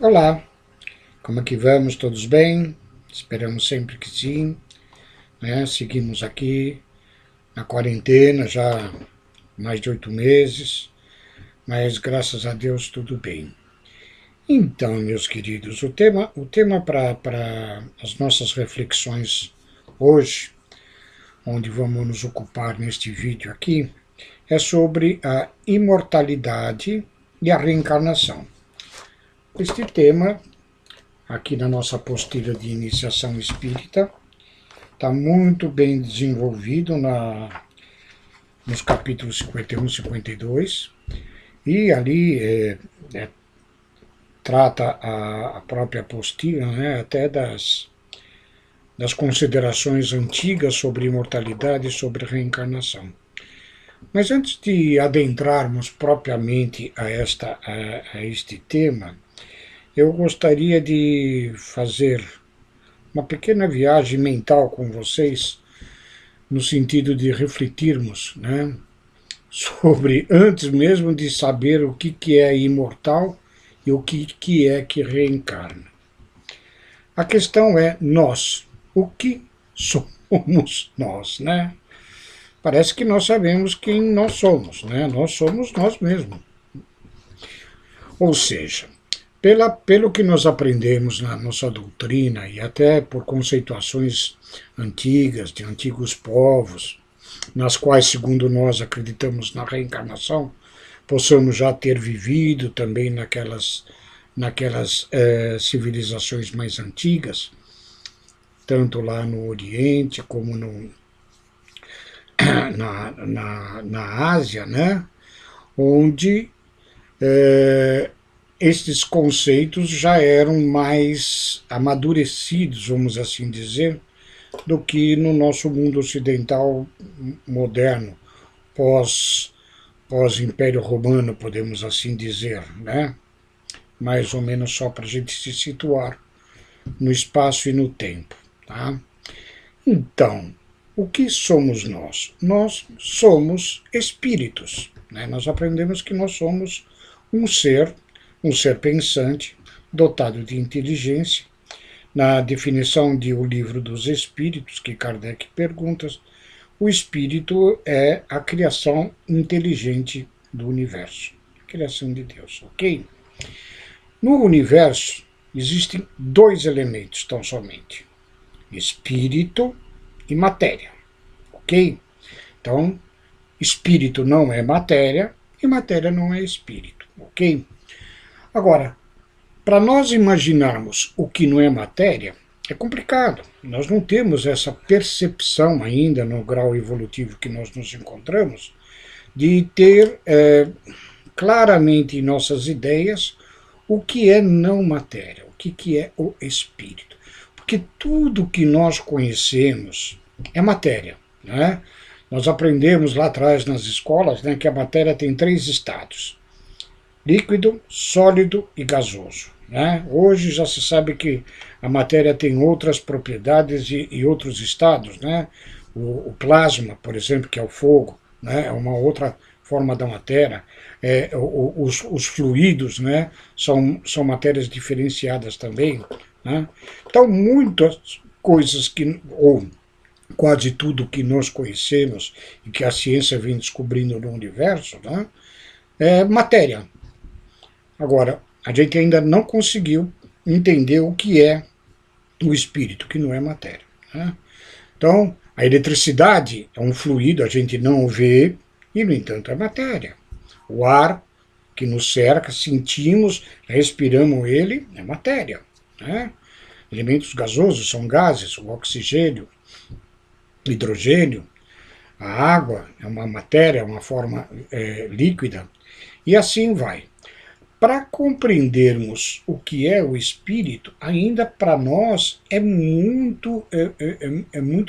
Olá, como é que vamos? Todos bem? Esperamos sempre que sim, né? Seguimos aqui na quarentena já há mais de 8 meses, mas graças a Deus tudo bem. Então, meus queridos, o tema para as nossas reflexões hoje, onde vamos nos ocupar neste vídeo aqui, é sobre a imortalidade e a reencarnação. Este tema, aqui na nossa apostila de iniciação espírita, está muito bem desenvolvido nos capítulos 51 e 52, e ali trata a própria apostila, né, até das considerações antigas sobre imortalidade e sobre reencarnação. Mas antes de adentrarmos propriamente a este tema, eu gostaria de fazer uma pequena viagem mental com vocês, no sentido de refletirmos, né, sobre, antes mesmo de saber o que é imortal e o que é que reencarna. A questão é nós. O que somos nós, né? Parece que nós sabemos quem nós somos, né? Nós somos nós mesmos. Ou seja, pelo que nós aprendemos na nossa doutrina e até por conceituações antigas, de antigos povos, nas quais, segundo nós, acreditamos na reencarnação, possamos já ter vivido também naquelas civilizações mais antigas, tanto lá no Oriente como na Ásia, né, onde estes conceitos já eram mais amadurecidos, vamos assim dizer, do que no nosso mundo ocidental moderno, pós-Império Romano, podemos assim dizer, né? Mais ou menos só para a gente se situar no espaço e no tempo. Tá? Então, o que somos nós? Nós somos espíritos. Né? Nós aprendemos que nós somos um ser pensante, dotado de inteligência. Na definição de O Livro dos Espíritos, que Kardec pergunta, o espírito é a criação inteligente do universo, a criação de Deus, ok? No universo existem dois elementos tão somente: espírito e matéria, ok? Então, espírito não é matéria e matéria não é espírito, ok? Agora, para nós imaginarmos o que não é matéria, é complicado. Nós não temos essa percepção ainda no grau evolutivo que nós nos encontramos de ter claramente em nossas ideias o que é não matéria, o que é o espírito. Porque tudo que nós conhecemos é matéria. Né? Nós aprendemos lá atrás nas escolas, né, que a matéria tem 3 estados: líquido, sólido e gasoso. Né? Hoje já se sabe que a matéria tem outras propriedades e outros estados. Né? O plasma, por exemplo, que é o fogo, né, é uma outra forma da matéria. Os fluidos, né, são matérias diferenciadas também. Né? Então, muitas coisas ou quase tudo que nós conhecemos e que a ciência vem descobrindo no universo, né, é matéria. Agora, a gente ainda não conseguiu entender o que é o espírito, que não é matéria. Né? Então, a eletricidade é um fluido, a gente não o vê, e, no entanto, é matéria. O ar que nos cerca, sentimos, respiramos ele, é matéria. Né? Elementos gasosos são gases, o oxigênio, o hidrogênio, a água é uma matéria, uma forma líquida, e assim vai. Para compreendermos o que é o espírito, ainda para nós é muito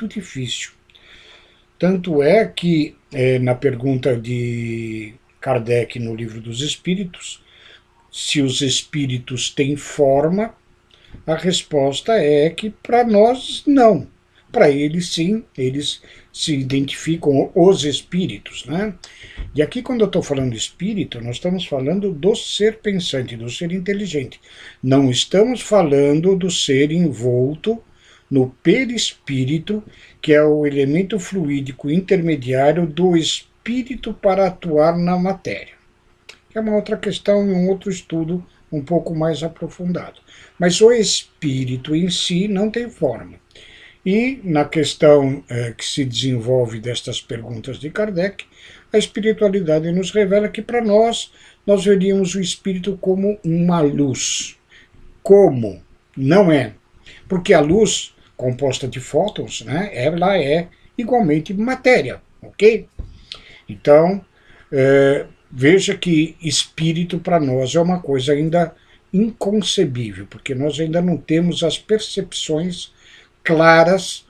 difícil. Tanto é que, na pergunta de Kardec no Livro dos Espíritos, se os espíritos têm forma, a resposta é que para nós não. Para eles sim, eles se identificam os espíritos, né? E aqui, quando eu estou falando espírito, nós estamos falando do ser pensante, do ser inteligente. Não estamos falando do ser envolto no perispírito, que é o elemento fluídico intermediário do espírito para atuar na matéria. É uma outra questão e um outro estudo um pouco mais aprofundado. Mas o espírito em si não tem forma. E na questão que se desenvolve destas perguntas de Kardec, a espiritualidade nos revela que para nós veríamos o espírito como uma luz. Como? Não é. Porque a luz, composta de fótons, né, ela é igualmente matéria, ok? Então, veja que espírito para nós é uma coisa ainda inconcebível, porque nós ainda não temos as percepções claras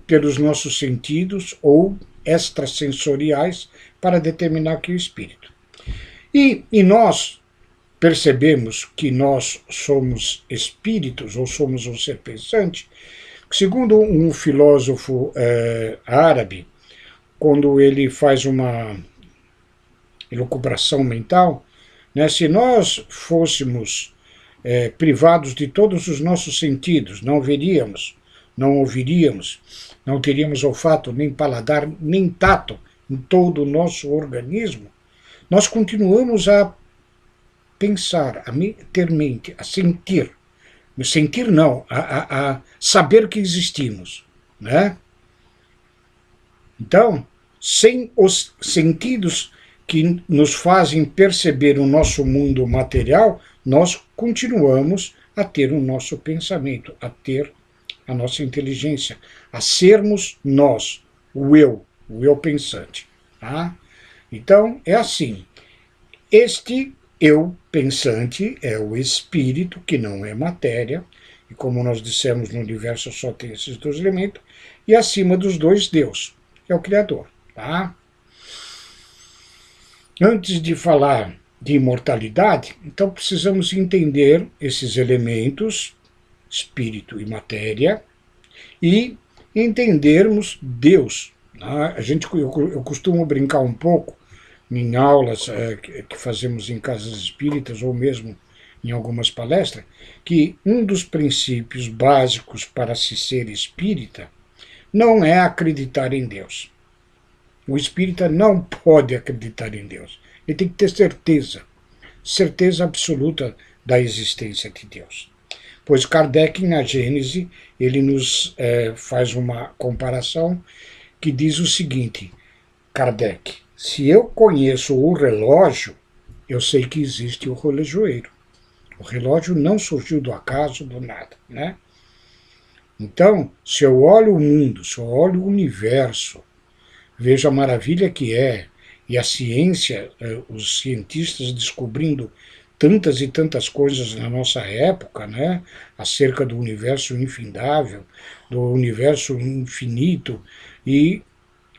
pelos nossos sentidos ou extrasensoriais para determinar que é o espírito. E nós percebemos que nós somos espíritos ou somos um ser pensante, segundo um filósofo árabe, quando ele faz uma elucubração mental, né, se nós fôssemos privados de todos os nossos sentidos, não veríamos, não ouviríamos, não teríamos olfato, nem paladar, nem tato em todo o nosso organismo, nós continuamos a pensar, a ter mente, a sentir. Sentir não, a saber que existimos, né? Então, sem os sentidos que nos fazem perceber o nosso mundo material, nós continuamos a ter o nosso pensamento, a ter a nossa inteligência, a sermos nós, o eu pensante. Tá? Então, é assim. Este eu pensante é o espírito, que não é matéria, e como nós dissemos, no universo só tem esses dois elementos, e acima dos dois, Deus, que é o Criador. Tá? Antes de falar de imortalidade, então precisamos entender esses elementos, espírito e matéria, e entendermos Deus. Tá? Eu costumo brincar um pouco em aulas que fazemos em casas espíritas ou mesmo em algumas palestras, que um dos princípios básicos para se ser espírita não é acreditar em Deus. O espírita não pode acreditar em Deus. Ele tem que ter certeza absoluta da existência de Deus. Pois Kardec, na Gênese, ele nos faz uma comparação que diz o seguinte: Kardec, se eu conheço o relógio, eu sei que existe o relojoeiro. O relógio não surgiu do acaso, do nada, né? Então, se eu olho o mundo, se eu olho o universo, vejo a maravilha que é, e a ciência, os cientistas descobrindo tantas e tantas coisas na nossa época, né, acerca do universo infindável, do universo infinito, e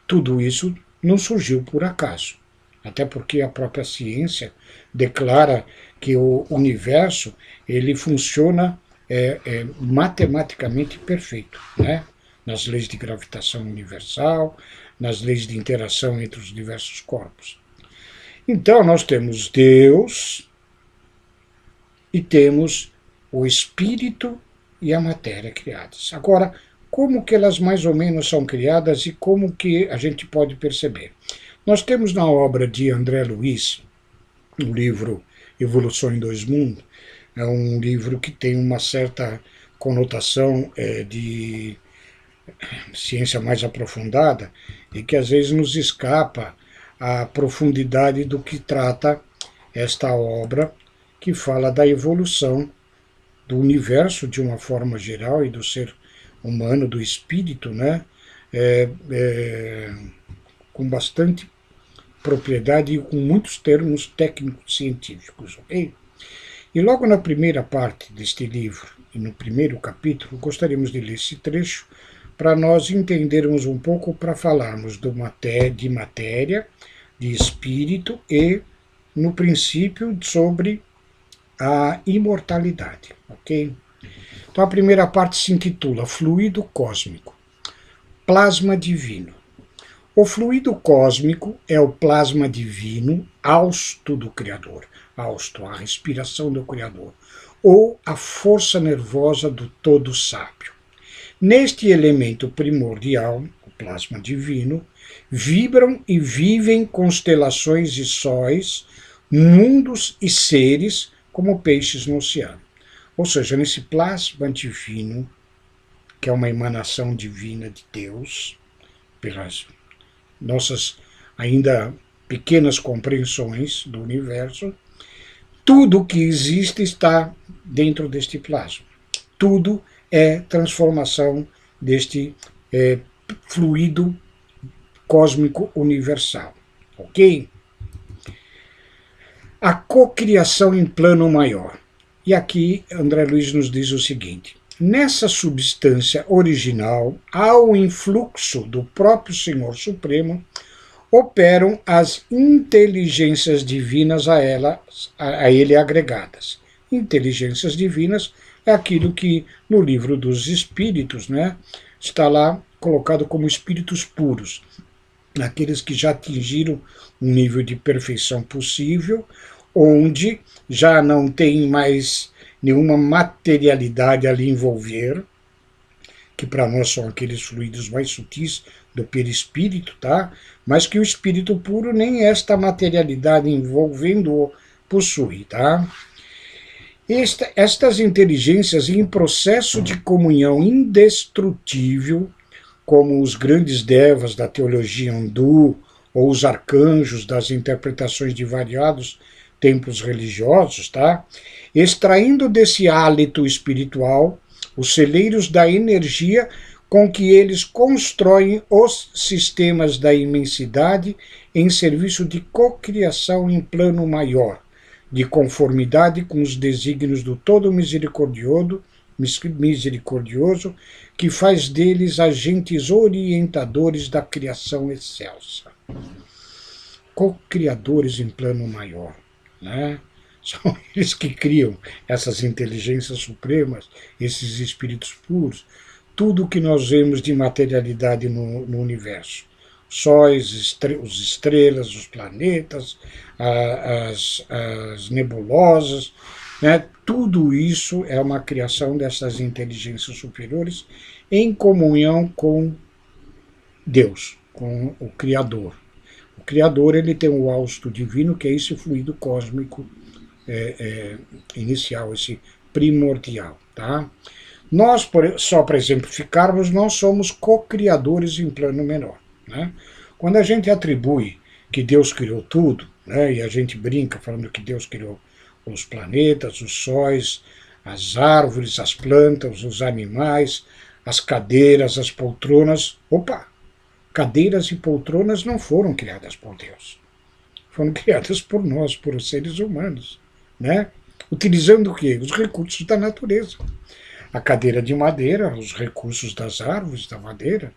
tudo isso não surgiu por acaso. Até porque a própria ciência declara que o universo ele funciona matematicamente perfeito, né? Nas leis de gravitação universal, nas leis de interação entre os diversos corpos. Então, nós temos Deus e temos o espírito e a matéria criadas. Agora, como que elas mais ou menos são criadas e como que a gente pode perceber? Nós temos na obra de André Luiz, o livro Evolução em Dois Mundos, é um livro que tem uma certa conotação de ciência mais aprofundada e que às vezes nos escapa a profundidade do que trata esta obra, que fala da evolução do universo de uma forma geral e do ser humano, do espírito, né? Com bastante propriedade e com muitos termos técnicos científicos, ok? E logo na primeira parte deste livro, e no primeiro capítulo, gostaríamos de ler esse trecho para nós entendermos um pouco, para falarmos de matéria, de espírito e, no princípio, sobre a imortalidade, ok? Então a primeira parte se intitula Fluido Cósmico. plasma divino. O fluido cósmico é o plasma divino, hausto do Criador, hausto, a respiração do Criador, ou a força nervosa do todo sábio. Neste elemento primordial, o plasma divino, vibram e vivem constelações e sóis, mundos e seres, como peixes no oceano. Ou seja, nesse plasma divino, que é uma emanação divina de Deus, pelas nossas ainda pequenas compreensões do universo, tudo que existe está dentro deste plasma. Tudo é transformação deste fluido cósmico universal. Ok? A cocriação em plano maior. E aqui André Luiz nos diz o seguinte: nessa substância original, ao influxo do próprio Senhor Supremo, operam as inteligências divinas a ele agregadas. Inteligências divinas é aquilo que no livro dos Espíritos, né, está lá colocado como espíritos puros, aqueles que já atingiram um nível de perfeição possível, onde já não tem mais nenhuma materialidade ali envolver, que para nós são aqueles fluidos mais sutis do perispírito, tá? Mas que o espírito puro nem esta materialidade envolvendo-o possui, tá? Estas inteligências em processo de comunhão indestrutível, como os grandes devas da teologia hindu ou os arcanjos das interpretações de variados templos religiosos, tá? Extraindo desse hálito espiritual os celeiros da energia com que eles constroem os sistemas da imensidade em serviço de cocriação em plano maior, de conformidade com os desígnios do Todo Misericordioso, que faz deles agentes orientadores da criação excelsa. Co-criadores em plano maior, né? São eles que criam essas inteligências supremas, esses espíritos puros, tudo o que nós vemos de materialidade no universo. Sóis, as estrelas, os planetas, as nebulosas, né? Tudo isso é uma criação dessas inteligências superiores em comunhão com Deus, com o Criador. O Criador, ele tem o hausto divino, que é esse fluido cósmico inicial, esse primordial, tá? Nós, só para exemplificarmos, nós somos co-criadores em plano menor, né? Quando a gente atribui que Deus criou tudo, né, e a gente brinca falando que Deus criou os planetas, os sóis, as árvores, as plantas, os animais, as cadeiras, as poltronas. Opa! Cadeiras e poltronas não foram criadas por Deus. Foram criadas por nós, por os seres humanos, né? Utilizando o quê? Os recursos da natureza. A cadeira de madeira, os recursos das árvores, da madeira.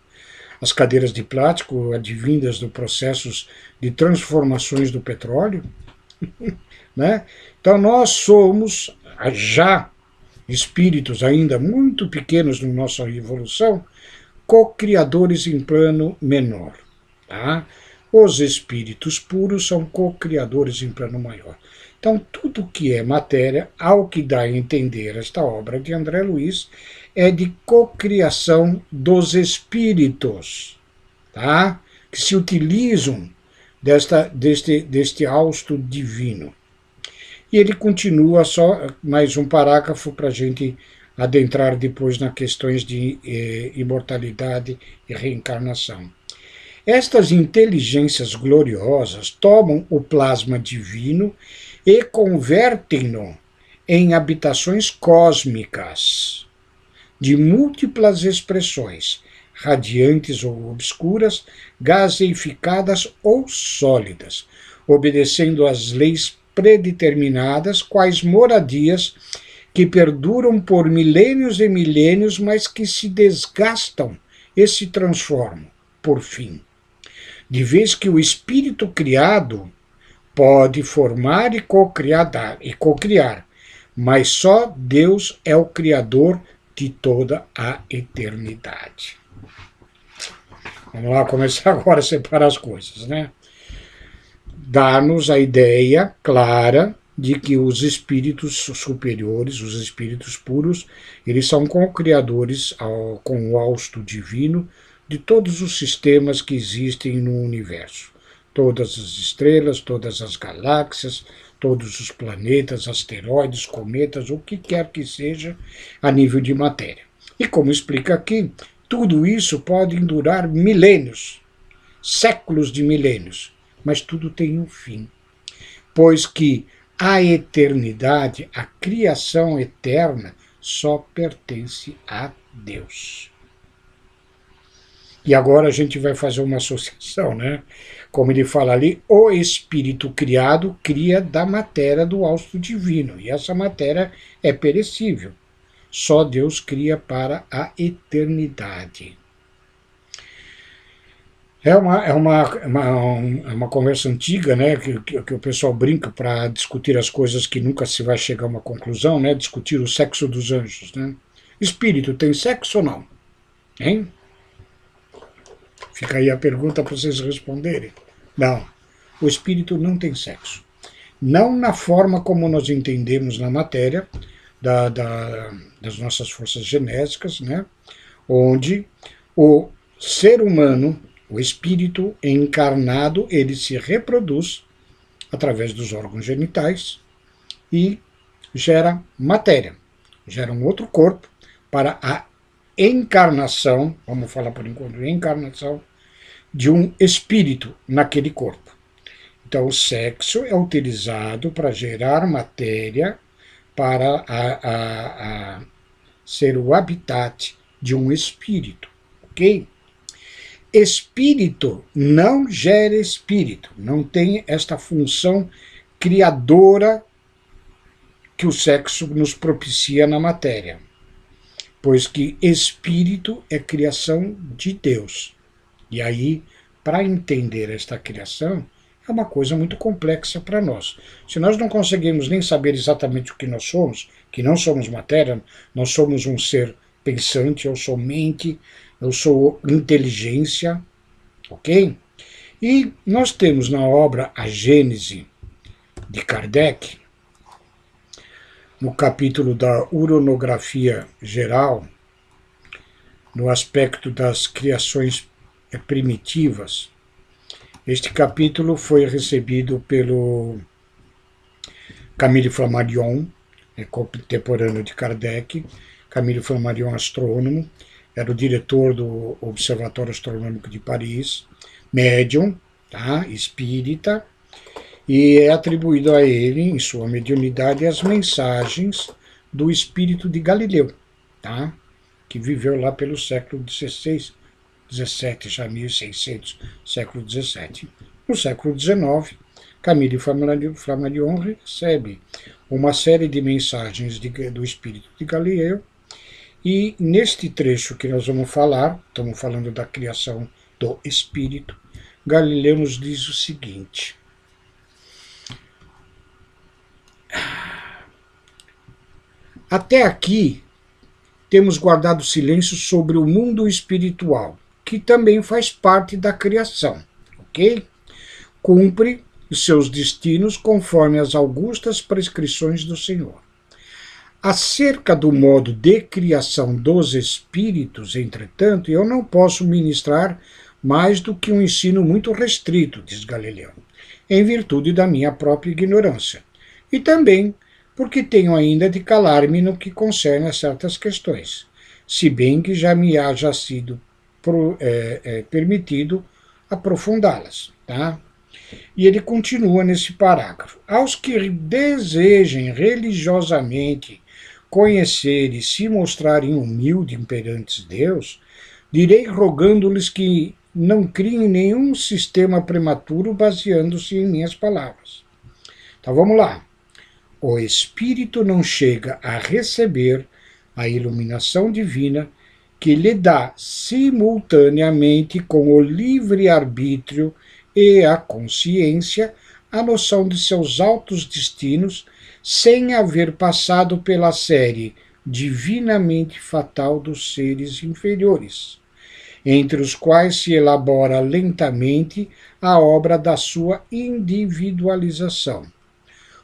As cadeiras de plástico, advindas dos processos de transformações do petróleo, né? Então nós somos já espíritos ainda muito pequenos na nossa evolução, co-criadores em plano menor, tá? Os espíritos puros são co-criadores em plano maior. Então, tudo que é matéria, ao que dá a entender esta obra de André Luiz, é de cocriação dos espíritos, tá? Que se utilizam deste hausto divino. E ele continua, só mais um parágrafo para a gente adentrar depois nas questões de imortalidade e reencarnação. Estas inteligências gloriosas tomam o plasma divino e convertem-no em habitações cósmicas, de múltiplas expressões, radiantes ou obscuras, gaseificadas ou sólidas, obedecendo às leis predeterminadas, quais moradias que perduram por milênios e milênios, mas que se desgastam e se transformam, por fim. De vez que o espírito criado pode formar e cocriar, mas só Deus é o Criador de toda a eternidade. Vamos lá começar agora a separar as coisas, né? Dá-nos a ideia clara de que os espíritos superiores, os espíritos puros, eles são co-criadores com o hausto divino de todos os sistemas que existem no universo. Todas as estrelas, todas as galáxias, todos os planetas, asteroides, cometas, o que quer que seja a nível de matéria. E como explica aqui, tudo isso pode durar milênios, séculos de milênios, mas tudo tem um fim, pois que a eternidade, a criação eterna, só pertence a Deus. E agora a gente vai fazer uma associação, né? Como ele fala ali, o espírito criado cria da matéria do hausto divino, e essa matéria é perecível. Só Deus cria para a eternidade. É uma conversa antiga, né, que o pessoal brinca para discutir as coisas que nunca se vai chegar a uma conclusão, né, discutir o sexo dos anjos. Né? Espírito tem sexo ou não? Hein? Fica aí a pergunta para vocês responderem. Não, o espírito não tem sexo. Não na forma como nós entendemos na matéria das nossas forças genéticas, né, onde o ser humano, o espírito encarnado, ele se reproduz através dos órgãos genitais e gera matéria, gera um outro corpo para a encarnação, vamos falar por enquanto, encarnação de um espírito naquele corpo. Então o sexo é utilizado para gerar matéria para ser o habitat de um espírito, ok? Espírito não gera espírito, não tem esta função criadora que o sexo nos propicia na matéria, pois que espírito é criação de Deus. E aí, para entender esta criação, é uma coisa muito complexa para nós. Se nós não conseguimos nem saber exatamente o que nós somos, que não somos matéria, nós somos um ser pensante, eu sou mente, eu sou inteligência, ok? E nós temos na obra A Gênese, de Kardec, no capítulo da uronografia geral, no aspecto das criações primitivas. Este capítulo foi recebido pelo Camille Flammarion, contemporâneo de Kardec. Camille Flammarion, astrônomo, era o diretor do Observatório Astronômico de Paris, médium, tá, espírita, e é atribuído a ele, em sua mediunidade, as mensagens do espírito de Galileu, tá, que viveu lá pelo século XVI, 17, já 1600, século 17. No século XIX, Camille Flammarion recebe uma série de mensagens do espírito de Galileu, e neste trecho que nós vamos falar, estamos falando da criação do espírito, Galileu nos diz o seguinte: até aqui temos guardado silêncio sobre o mundo espiritual, que também faz parte da criação, ok? Cumpre os seus destinos conforme as augustas prescrições do Senhor. Acerca do modo de criação dos espíritos, entretanto, eu não posso ministrar mais do que um ensino muito restrito, diz Galileu, em virtude da minha própria ignorância, e também porque tenho ainda de calar-me no que concerne a certas questões, se bem que já me haja sido permitido aprofundá-las, tá? E ele continua nesse parágrafo. Aos que desejem religiosamente conhecer e se mostrarem humildes perante Deus, direi rogando-lhes que não criem nenhum sistema prematuro baseando-se em minhas palavras. Então vamos lá. O espírito não chega a receber a iluminação divina que lhe dá simultaneamente com o livre-arbítrio e a consciência a noção de seus altos destinos, sem haver passado pela série divinamente fatal dos seres inferiores, entre os quais se elabora lentamente a obra da sua individualização,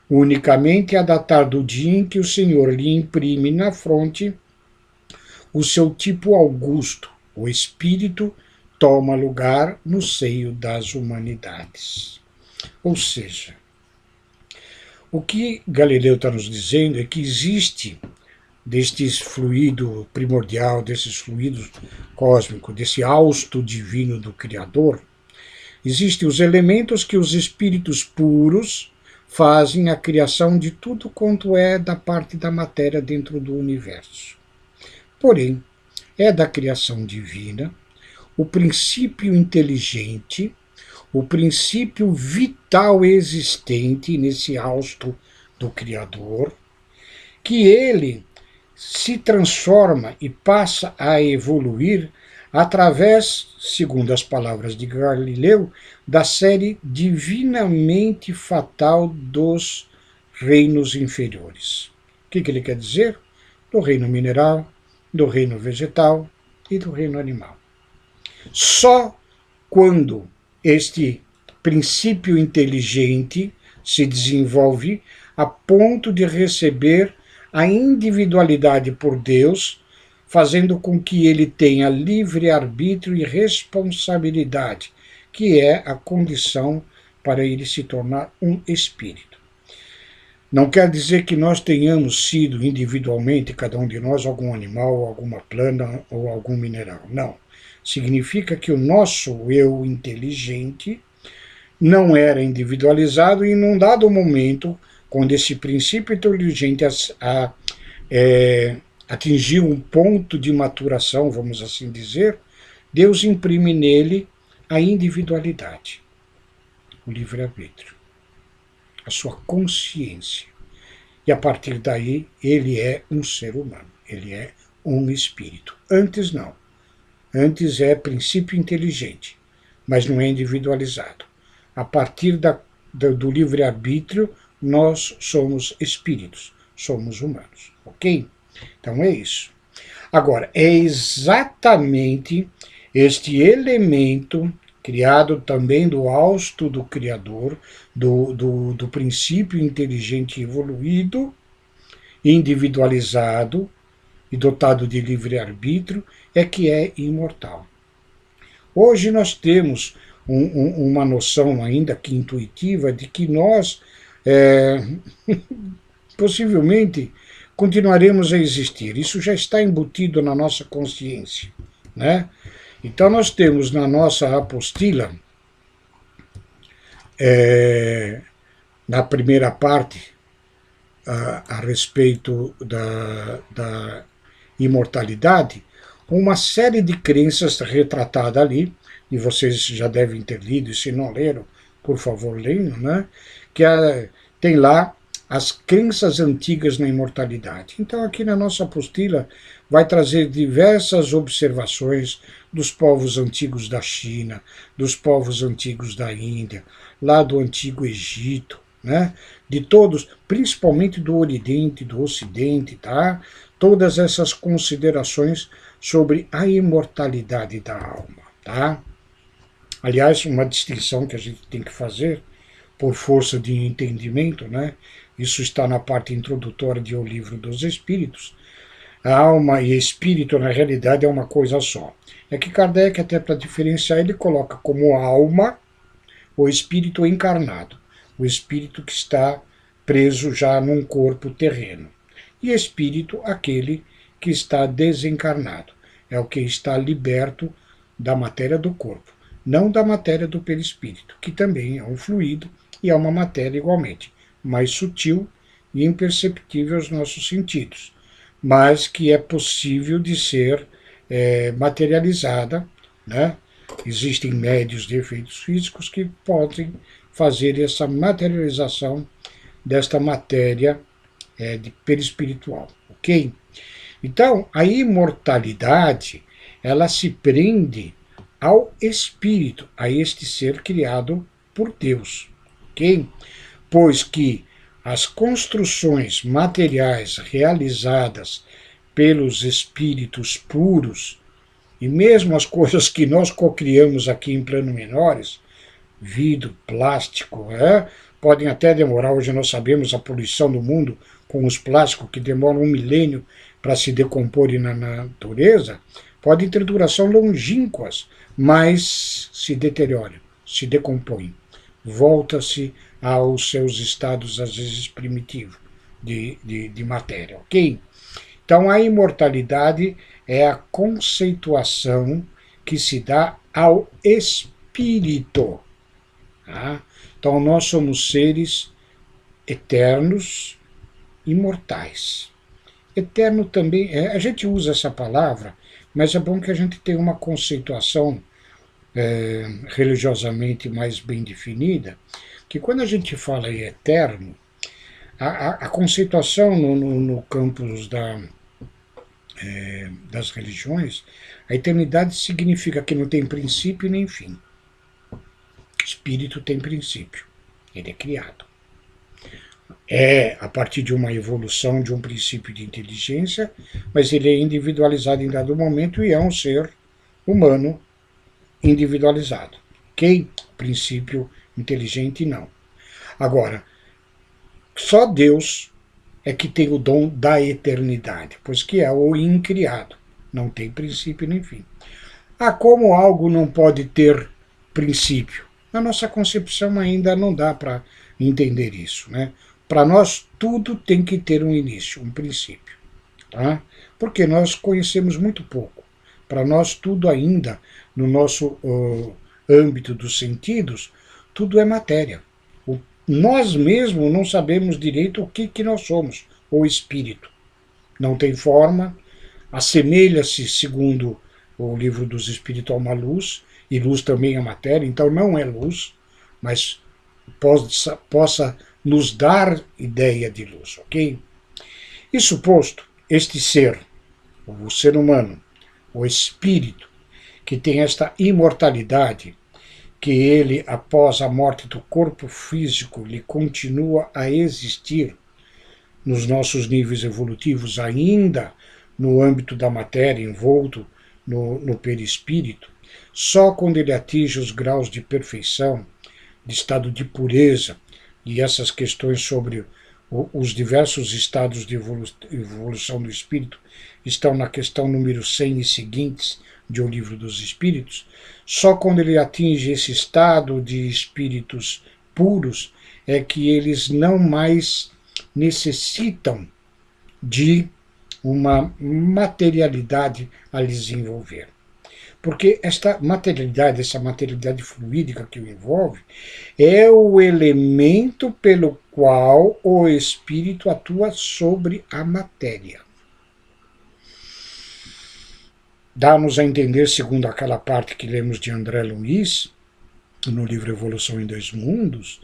unicamente a datar do dia em que o Senhor lhe imprime na fronte o seu tipo augusto, o espírito toma lugar no seio das humanidades. Ou seja, o que Galileu está nos dizendo é que existe deste fluido primordial, desses fluidos cósmicos, desse hausto divino do Criador, existem os elementos que os espíritos puros fazem a criação de tudo quanto é da parte da matéria dentro do universo. Porém, é da criação divina o princípio inteligente, o princípio vital existente nesse hausto do Criador, que ele se transforma e passa a evoluir através, segundo as palavras de Galileu, da série divinamente fatal dos reinos inferiores. O que ele quer dizer? Do reino mineral, do reino vegetal e do reino animal. Só quando este princípio inteligente se desenvolve a ponto de receber a individualidade por Deus, fazendo com que ele tenha livre-arbítrio e responsabilidade, que é a condição para ele se tornar um espírito. Não quer dizer que nós tenhamos sido individualmente, cada um de nós, algum animal, alguma planta ou algum mineral. Não. Significa que o nosso eu inteligente não era individualizado e, num dado momento, quando esse princípio inteligente atingiu um ponto de maturação, vamos assim dizer, Deus imprime nele a individualidade, o livre-arbítrio, a sua consciência. E a partir daí, ele é um ser humano, ele é um espírito. Antes não. Antes é princípio inteligente, mas não é individualizado. A partir do livre-arbítrio, nós somos espíritos, somos humanos, ok? Então é isso. Agora, é exatamente este elemento criado também do hausto do Criador, do princípio inteligente evoluído, individualizado e dotado de livre-arbítrio, é que é imortal. Hoje nós temos uma noção ainda que intuitiva de que nós possivelmente continuaremos a existir. Isso já está embutido na nossa consciência, né? Então nós temos na nossa apostila, na primeira parte, a respeito da imortalidade, uma série de crenças retratada ali, e vocês já devem ter lido, e se não leram, por favor, leiam, né? Que tem lá as crenças antigas na imortalidade. Então, aqui na nossa apostila, vai trazer diversas observações dos povos antigos da China, dos povos antigos da Índia, lá do Antigo Egito, né? De todos, principalmente do Oriente, do Ocidente, tá? Todas essas considerações sobre a imortalidade da alma, tá? Aliás, uma distinção que a gente tem que fazer, por força de entendimento, né? Isso está na parte introdutória do Livro dos Espíritos. A alma e espírito, na realidade, é uma coisa só. É que Kardec, até para diferenciar, ele coloca como alma o espírito encarnado, o espírito que está preso já num corpo terreno. E espírito, aquele que está desencarnado, é o que está liberto da matéria do corpo, não da matéria do perispírito, que também é um fluido e é uma matéria igualmente, mais sutil e imperceptível aos nossos sentidos, mas que é possível de ser materializada, né? Existem médios de efeitos físicos que podem fazer essa materialização desta matéria de perispiritual, ok? Então, a imortalidade, ela se prende ao espírito, a este ser criado por Deus, ok? Pois que as construções materiais realizadas pelos espíritos puros E mesmo as coisas que nós cocriamos aqui em plano menores, vidro, plástico, podem até demorar, hoje nós sabemos a poluição do mundo com os plásticos que demoram 1 milênio para se decomporem na natureza, podem ter duração longínquas, mas se deterioram, se decompõem, volta-se aos seus estados, às vezes, primitivos de matéria, ok? Então, a imortalidade é a conceituação que se dá ao espírito. Tá? Então, nós somos seres eternos, imortais. Eterno também, a gente usa essa palavra, mas é bom que a gente tenha uma conceituação religiosamente mais bem definida, que quando a gente fala em eterno, a conceituação no campus das religiões, a eternidade significa que não tem princípio nem fim. Espírito tem princípio, ele é criado. É a partir de uma evolução de um princípio de inteligência, mas ele é individualizado em dado momento e é um ser humano individualizado. Ok? Princípio inteligente, não. Agora, só Deus é que tem o dom da eternidade, pois que é o incriado, não tem princípio nem fim. Como algo não pode ter princípio? Na nossa concepção ainda não dá para entender isso, né? Para nós tudo tem que ter um início, um princípio, tá? Porque nós conhecemos muito pouco. Para nós tudo ainda, no nosso âmbito dos sentidos, tudo é matéria. Nós mesmos não sabemos direito o que nós somos, o espírito. Não tem forma, assemelha-se, segundo o livro dos Espíritos, a uma luz, e luz também é matéria, então não é luz, mas possa nos dar ideia de luz, ok? Isso posto, este ser, o ser humano, o espírito, que tem esta imortalidade, que ele, após a morte do corpo físico, ele continua a existir nos nossos níveis evolutivos, ainda no âmbito da matéria, envolto no perispírito, só quando ele atinge os graus de perfeição, de estado de pureza, e essas questões sobre os diversos estados de evolução do espírito estão na questão número 100 e seguintes de O Livro dos Espíritos, só quando ele atinge esse estado de espíritos puros é que eles não mais necessitam de uma materialidade a lhes envolver. Porque essa materialidade fluídica que o envolve, é o elemento pelo qual o espírito atua sobre a matéria. Dá-nos a entender, segundo aquela parte que lemos de André Luiz, no livro Evolução em Dois Mundos,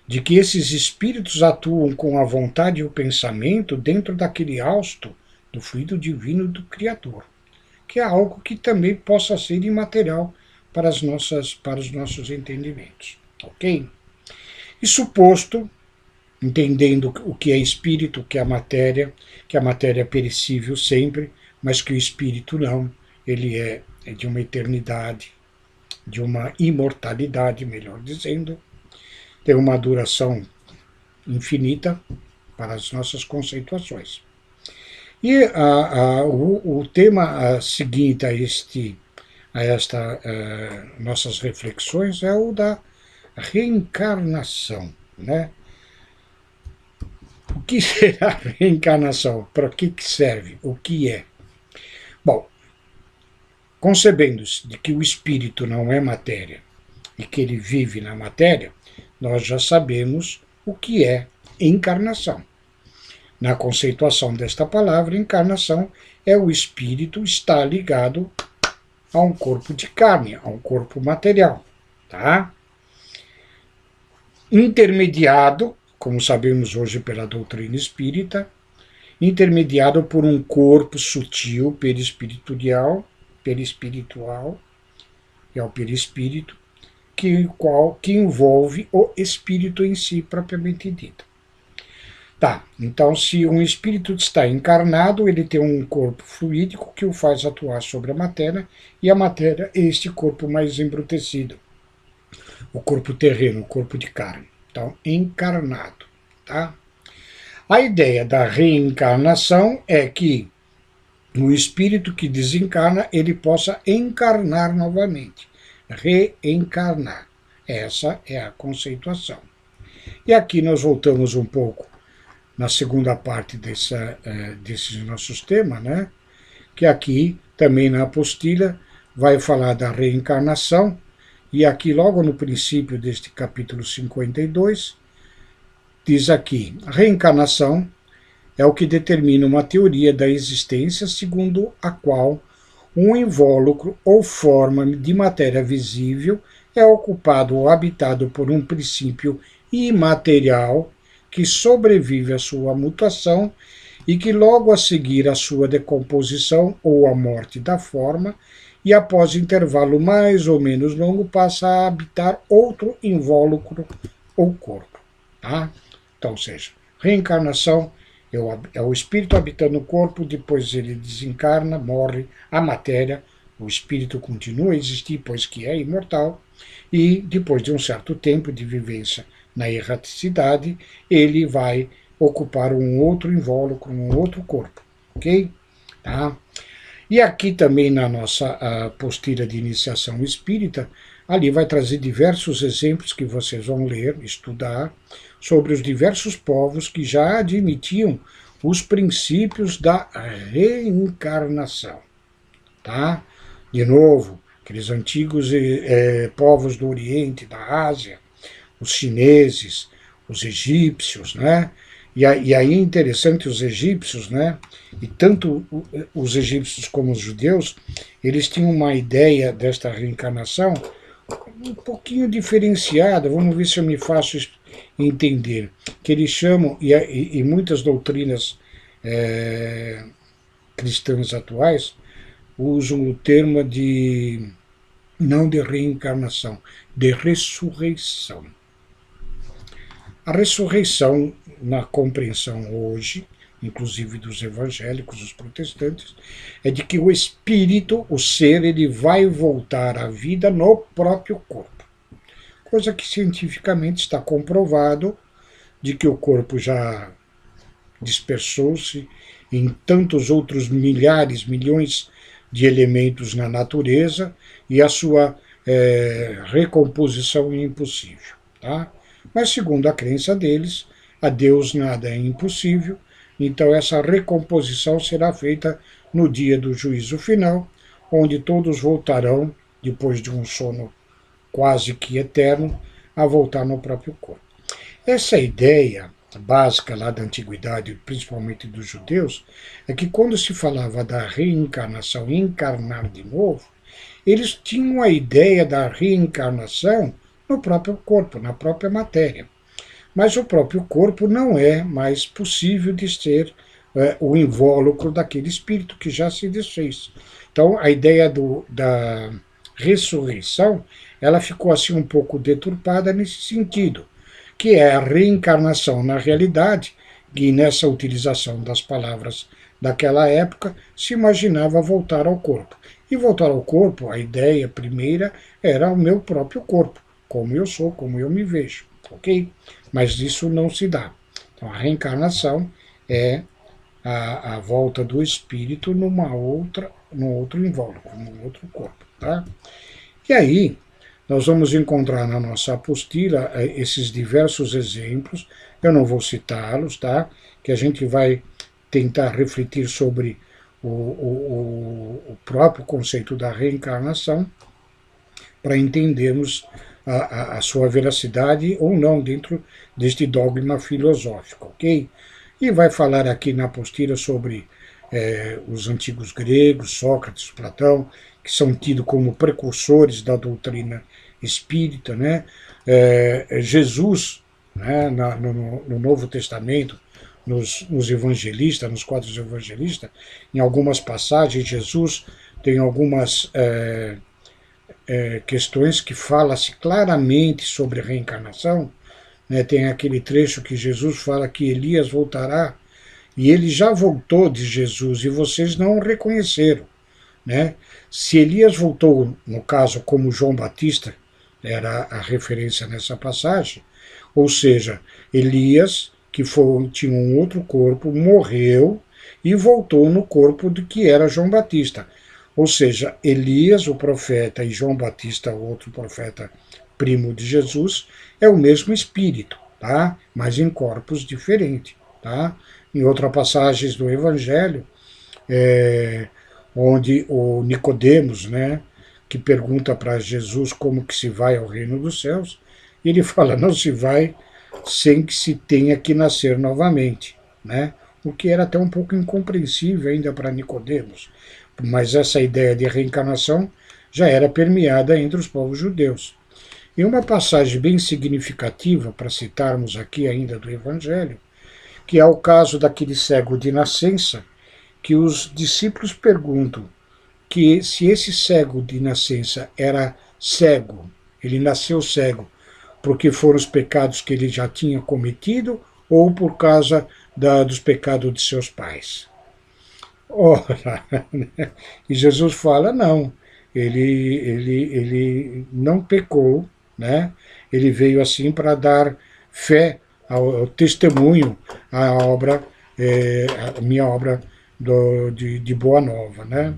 de que esses espíritos atuam com a vontade e o pensamento dentro daquele hausto do fluido divino do Criador, que é algo que também possa ser imaterial para os nossos entendimentos. Ok? E suposto, entendendo o que é espírito, o que é matéria, que a matéria é perecível sempre, mas que o espírito não, ele é de uma eternidade, de uma imortalidade, melhor dizendo, tem uma duração infinita para as nossas conceituações. E o tema seguinte a estas nossas reflexões é o da reencarnação, né? O que será a reencarnação? Para que serve? O que é? Bom, concebendo-se de que o espírito não é matéria e que ele vive na matéria, nós já sabemos o que é encarnação. Na conceituação desta palavra, encarnação é o espírito estar ligado a um corpo de carne, a um corpo material, tá? Intermediado, como sabemos hoje pela doutrina espírita, intermediado por um corpo sutil, perispiritual, é o perispírito, que envolve o espírito em si propriamente dito. Tá, então se um espírito está encarnado, ele tem um corpo fluídico que o faz atuar sobre a matéria, e a matéria é este corpo mais embrutecido, o corpo terreno, o corpo de carne. Então, encarnado, tá? A ideia da reencarnação é que o espírito que desencarna, ele possa encarnar novamente, reencarnar. Essa é a conceituação. E aqui nós voltamos um pouco na segunda parte desses nossos temas, né? Que aqui, também na apostila, vai falar da reencarnação, e aqui logo no princípio deste capítulo 52, diz aqui, a reencarnação é o que determina uma teoria da existência segundo a qual um invólucro ou forma de matéria visível é ocupado ou habitado por um princípio imaterial que sobrevive à sua mutação e que logo a seguir à sua decomposição ou à morte da forma, e após intervalo mais ou menos longo passa a habitar outro invólucro ou corpo. Tá? Então, ou seja, reencarnação é o espírito habitando o corpo, depois ele desencarna, morre, a matéria, o espírito continua a existir, pois que é imortal, e depois de um certo tempo de vivência na erraticidade, ele vai ocupar um outro invólucro, um outro corpo, ok? Tá? E aqui também na nossa apostila de iniciação espírita, ali vai trazer diversos exemplos que vocês vão ler, estudar, sobre os diversos povos que já admitiam os princípios da reencarnação. Tá? De novo, aqueles antigos povos do Oriente, da Ásia, os chineses, os egípcios, né? E aí é interessante os egípcios, né? E tanto os egípcios como os judeus, eles tinham uma ideia desta reencarnação um pouquinho diferenciada, vamos ver se eu me faço entender, que eles chamam, e muitas doutrinas cristãs atuais usam o termo de, não de reencarnação, de ressurreição. A ressurreição, na compreensão hoje, inclusive dos evangélicos, dos protestantes, é de que o espírito, o ser, ele vai voltar à vida no próprio corpo. Coisa que cientificamente está comprovado, de que o corpo já dispersou-se em tantos outros milhares, milhões de elementos na natureza, e a sua recomposição é impossível. Tá? Mas segundo a crença deles, a Deus nada é impossível, então essa recomposição será feita no dia do juízo final, onde todos voltarão, depois de um sono quase que eterno, a voltar no próprio corpo. Essa ideia básica lá da antiguidade, principalmente dos judeus, é que quando se falava da reencarnação, encarnar de novo, eles tinham a ideia da reencarnação no próprio corpo, na própria matéria. Mas o próprio corpo não é mais possível de ser o invólucro daquele espírito que já se desfez. Então, a ideia da ressurreição, ela ficou assim um pouco deturpada nesse sentido, que é a reencarnação na realidade, e nessa utilização das palavras daquela época, se imaginava voltar ao corpo. E voltar ao corpo, a ideia primeira era o meu próprio corpo, como eu sou, como eu me vejo, ok? Mas isso não se dá. Então, a reencarnação é a volta do espírito num outro invólucro, num outro corpo, tá? E aí, nós vamos encontrar na nossa apostila esses diversos exemplos, eu não vou citá-los, tá? Que a gente vai tentar refletir sobre o próprio conceito da reencarnação, para entendermos a sua veracidade ou não dentro deste dogma filosófico, ok? E vai falar aqui na apostila sobre os antigos gregos, Sócrates, Platão, que são tidos como precursores da doutrina espírita, né? Jesus, né, no Novo Testamento, nos evangelistas, nos quadros evangelistas, em algumas passagens, Jesus tem algumas questões que fala-se claramente sobre reencarnação, né? Tem aquele trecho que Jesus fala que Elias voltará, e ele já voltou de Jesus, e vocês não o reconheceram, né? Se Elias voltou, no caso, como João Batista, era a referência nessa passagem, ou seja, Elias, que tinha um outro corpo, morreu e voltou no corpo de que era João Batista. Ou seja, Elias, o profeta, e João Batista, o outro profeta primo de Jesus, é o mesmo espírito, tá? Mas em corpos diferentes, tá? Em outras passagens do Evangelho, onde o Nicodemos, né, que pergunta para Jesus como que se vai ao reino dos céus, ele fala, não se vai sem que se tenha que nascer novamente, né? O que era até um pouco incompreensível ainda para Nicodemos, mas essa ideia de reencarnação já era permeada entre os povos judeus. E uma passagem bem significativa, para citarmos aqui ainda do Evangelho, que é o caso daquele cego de nascença, que os discípulos perguntam que se esse cego de nascença era cego, ele nasceu cego, porque foram os pecados que ele já tinha cometido ou por causa dos pecados de seus pais. Ora, e Jesus fala, não, ele não pecou, né? Ele veio assim para dar fé ao testemunho à obra, a minha obra de Boa Nova, né?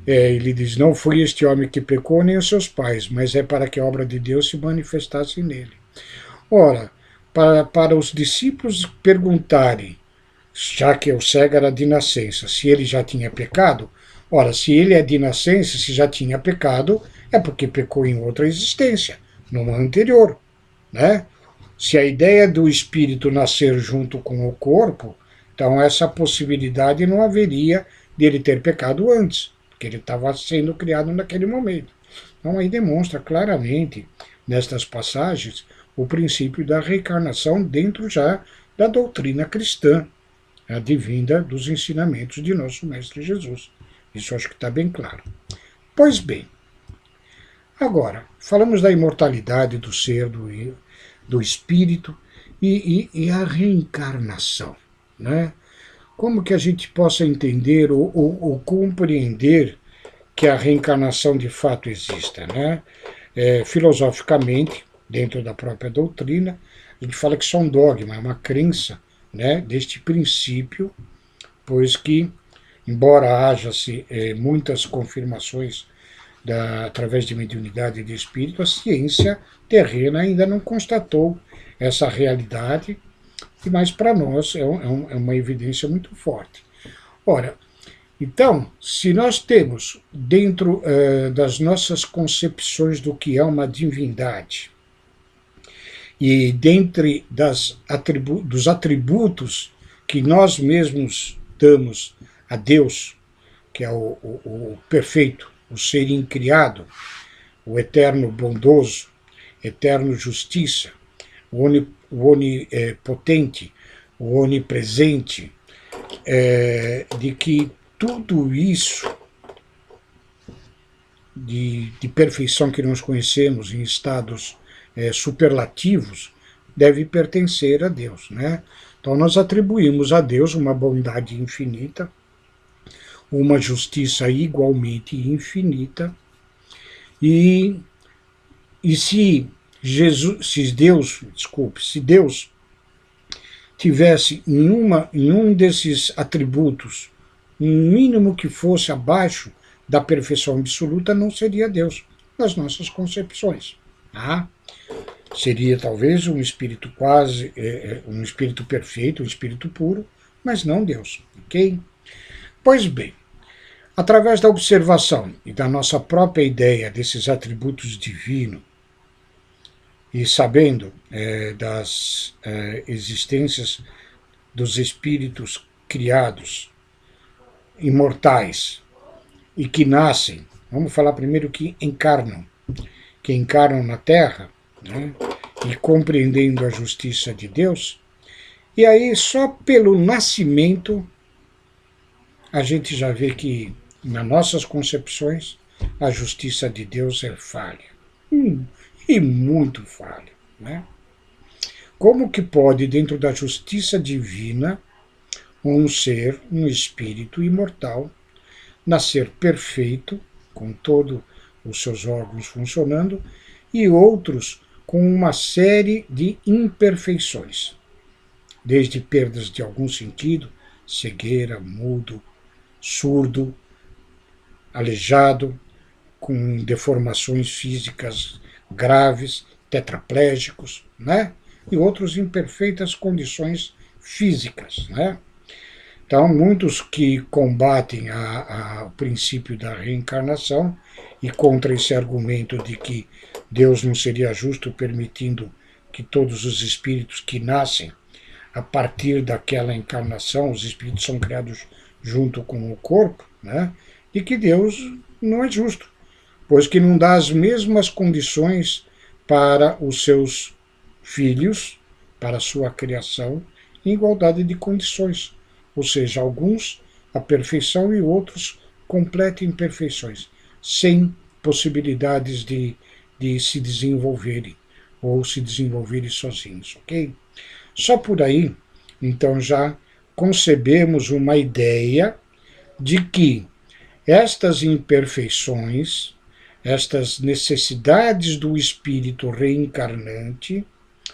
Ele diz, não foi este homem que pecou, nem os seus pais, mas é para que a obra de Deus se manifestasse nele. Ora, para os discípulos perguntarem, já que o cego era de nascença, se ele já tinha pecado, ora, se ele é de nascença, se já tinha pecado, é porque pecou em outra existência, numa anterior, né? Se a ideia do espírito nascer junto com o corpo, então essa possibilidade não haveria dele ter pecado antes, porque ele estava sendo criado naquele momento. Então aí demonstra claramente, nestas passagens, o princípio da reencarnação dentro já da doutrina cristã, advinda dos ensinamentos de nosso Mestre Jesus. Isso acho que está bem claro. Pois bem, agora, falamos da imortalidade do ser, do espírito e a reencarnação, né? Como que a gente possa entender ou compreender que a reencarnação de fato exista, né? Filosoficamente, dentro da própria doutrina, a gente fala que isso é um dogma, é uma crença, né, deste princípio, pois que, embora haja-se muitas confirmações através de mediunidade e de espírito, a ciência terrena ainda não constatou essa realidade, mas para nós é uma evidência muito forte. Ora, então, se nós temos dentro das nossas concepções do que é uma divindade, e dentre dos atributos que nós mesmos damos a Deus, que é o perfeito, o ser incriado, o eterno bondoso, eterno justiça, o onipotente, o onipresente, de que tudo isso de perfeição que nós conhecemos em estados superlativos deve pertencer a Deus, né? Então nós atribuímos a Deus uma bondade infinita, uma justiça igualmente infinita, e se Deus tivesse em um desses atributos um mínimo que fosse abaixo da perfeição absoluta, não seria Deus, nas nossas concepções. Tá? Seria talvez um espírito um espírito perfeito, um espírito puro, mas não Deus. Ok? Pois bem, através da observação e da nossa própria ideia desses atributos divinos, e sabendo das existências dos espíritos criados, imortais, e que nascem, vamos falar primeiro que encarnam na Terra, né, e compreendendo a justiça de Deus, e aí só pelo nascimento a gente já vê que, nas nossas concepções, a justiça de Deus é falha. E muito falha. Né? Como que pode, dentro da justiça divina, um ser, um espírito imortal, nascer perfeito, com todos os seus órgãos funcionando, e outros com uma série de imperfeições, desde perdas de algum sentido, cegueira, mudo, surdo, aleijado, com deformações físicas graves, tetraplégicos, né? E outros em perfeitas condições físicas, né? Então, muitos que combatem o princípio da reencarnação e contra esse argumento de que Deus não seria justo permitindo que todos os espíritos que nascem a partir daquela encarnação, os espíritos são criados junto com o corpo, né? E que Deus não é justo, pois que não dá as mesmas condições para os seus filhos, para a sua criação, em igualdade de condições. Ou seja, alguns a perfeição e outros completa imperfeições, sem possibilidades de se desenvolverem ou se desenvolverem sozinhos, ok? Só por aí, então, já concebemos uma ideia de que estas imperfeições, estas necessidades do espírito reencarnante,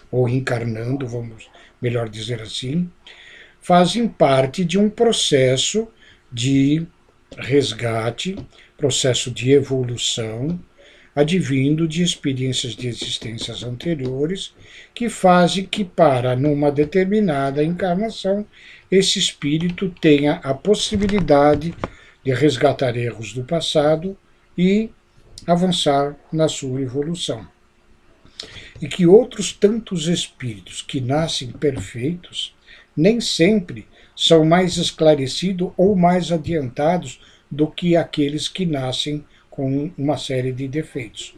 ou encarnando, vamos melhor dizer assim, fazem parte de um processo de resgate, processo de evolução, advindo de experiências de existências anteriores, que fazem que, para numa determinada encarnação, esse espírito tenha a possibilidade de resgatar erros do passado e avançar na sua evolução. E que outros tantos espíritos que nascem perfeitos nem sempre são mais esclarecidos ou mais adiantados do que aqueles que nascem com uma série de defeitos,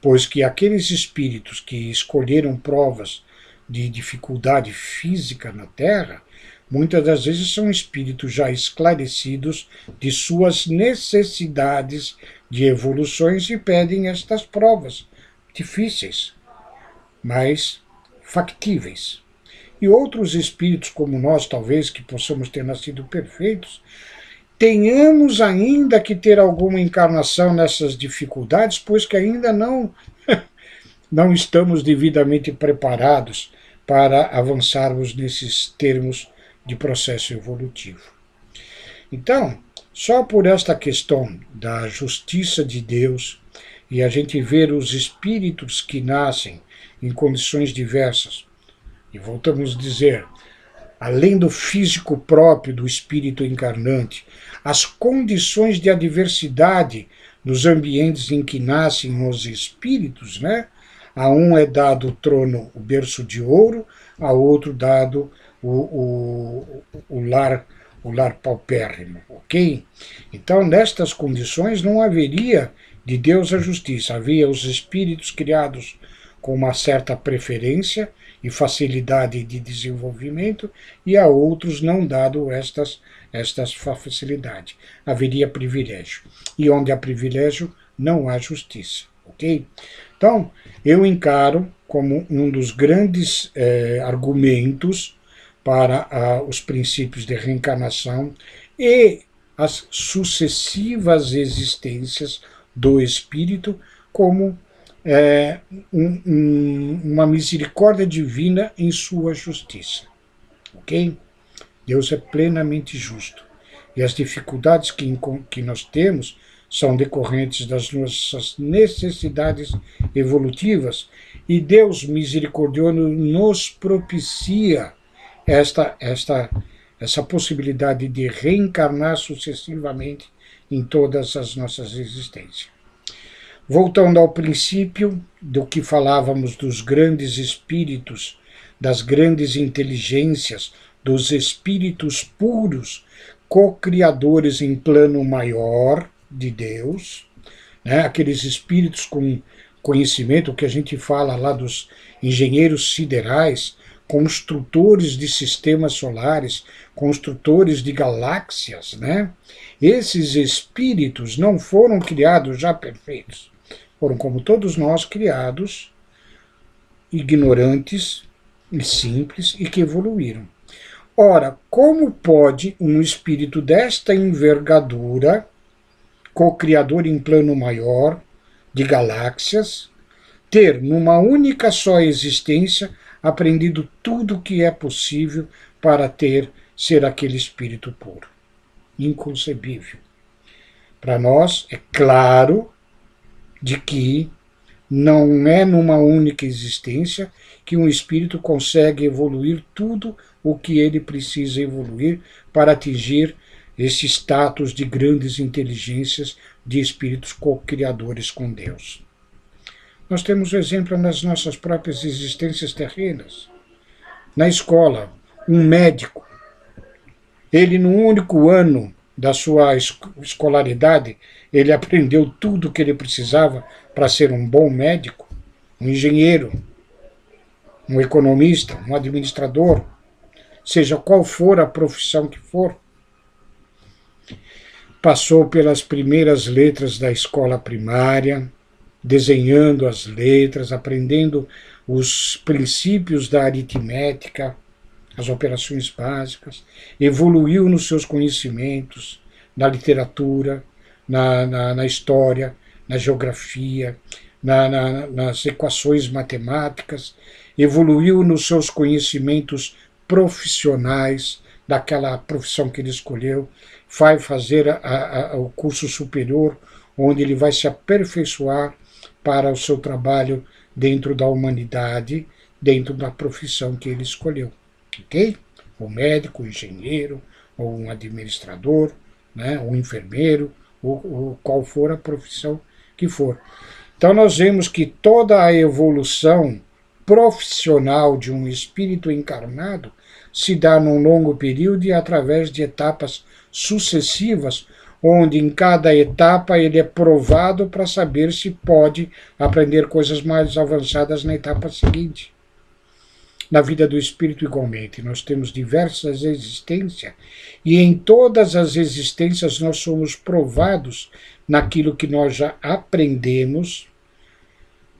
pois que aqueles espíritos que escolheram provas de dificuldade física na Terra, muitas das vezes são espíritos já esclarecidos de suas necessidades de evoluções e pedem estas provas difíceis, mas factíveis. E outros espíritos como nós, talvez, que possamos ter nascido perfeitos, tenhamos ainda que ter alguma encarnação nessas dificuldades, pois que ainda não estamos devidamente preparados para avançarmos nesses termos de processo evolutivo. Então, só por esta questão da justiça de Deus e a gente ver os espíritos que nascem em condições diversas, e voltamos a dizer, além do físico próprio do espírito encarnante, as condições de adversidade nos ambientes em que nascem os espíritos, né? A um é dado o trono, o berço de ouro, a outro dado o lar paupérrimo, ok? Então, nestas condições, não haveria de Deus a justiça, havia os espíritos criados com uma certa preferência e facilidade de desenvolvimento, e a outros não dado estas facilidades. Haveria privilégio. E onde há privilégio, não há justiça. Ok? Então, eu encaro como um dos grandes argumentos para os princípios de reencarnação e as sucessivas existências do espírito como uma misericórdia divina em sua justiça. Ok? Deus é plenamente justo. E as dificuldades que nós temos são decorrentes das nossas necessidades evolutivas, e Deus misericordioso nos propicia essa possibilidade de reencarnar sucessivamente em todas as nossas existências. Voltando ao princípio do que falávamos dos grandes espíritos, das grandes inteligências, dos espíritos puros, co-criadores em plano maior de Deus, né? Aqueles espíritos com conhecimento que a gente fala lá dos engenheiros siderais, construtores de sistemas solares, construtores de galáxias, né? Esses espíritos não foram criados já perfeitos. Foram, como todos nós, criados ignorantes, e simples e que evoluíram. Ora, como pode um espírito desta envergadura, co-criador em plano maior de galáxias, ter numa única só existência aprendido tudo o que é possível para ser aquele espírito puro? Inconcebível. Para nós é claro de que não é numa única existência que um espírito consegue evoluir tudo o que ele precisa evoluir para atingir esse status de grandes inteligências, de espíritos co-criadores com Deus. Nós temos o exemplo nas nossas próprias existências terrenas. Na escola, um médico, ele num único ano da sua escolaridade, ele aprendeu tudo o que ele precisava para ser um bom médico, um engenheiro, um economista, um administrador, seja qual for a profissão que for. Passou pelas primeiras letras da escola primária, desenhando as letras, aprendendo os princípios da aritmética, as operações básicas, evoluiu nos seus conhecimentos, na literatura, na história, na geografia, nas equações matemáticas, evoluiu nos seus conhecimentos profissionais, daquela profissão que ele escolheu, vai fazer o curso superior, onde ele vai se aperfeiçoar para o seu trabalho dentro da humanidade, dentro da profissão que ele escolheu. Ok? O médico, o engenheiro, ou um administrador, né, um enfermeiro, ou qual for a profissão que for. Então nós vemos que toda a evolução profissional de um espírito encarnado se dá num longo período e através de etapas sucessivas, onde em cada etapa ele é provado para saber se pode aprender coisas mais avançadas na etapa seguinte. Na vida do espírito, igualmente, nós temos diversas existências e em todas as existências nós somos provados naquilo que nós já aprendemos,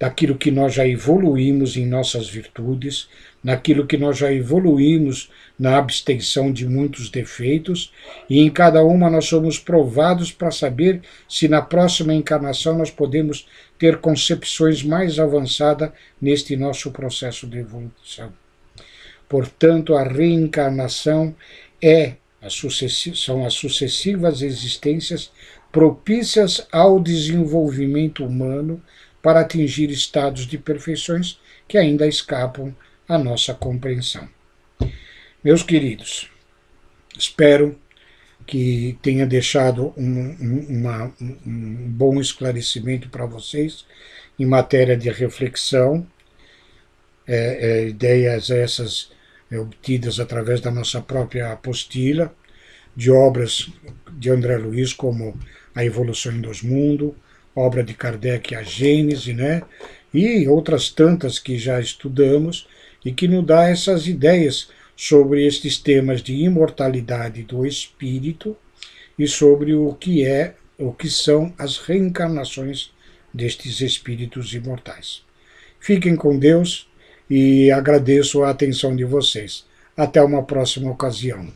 daquilo que nós já evoluímos em nossas virtudes, naquilo que nós já evoluímos na abstenção de muitos defeitos, e em cada uma nós somos provados para saber se na próxima encarnação nós podemos ter concepções mais avançadas neste nosso processo de evolução. Portanto, a reencarnação são as sucessivas existências propícias ao desenvolvimento humano para atingir estados de perfeições que ainda escapam à nossa compreensão. Meus queridos, espero que tenha deixado um bom esclarecimento para vocês em matéria de reflexão, ideias essas obtidas através da nossa própria apostila, de obras de André Luiz, como A Evolução dos Mundos, obra de Kardec, A Gênese, né? E outras tantas que já estudamos e que nos dá essas ideias sobre estes temas de imortalidade do espírito e sobre o que são as reencarnações destes espíritos imortais. Fiquem com Deus e agradeço a atenção de vocês. Até uma próxima ocasião.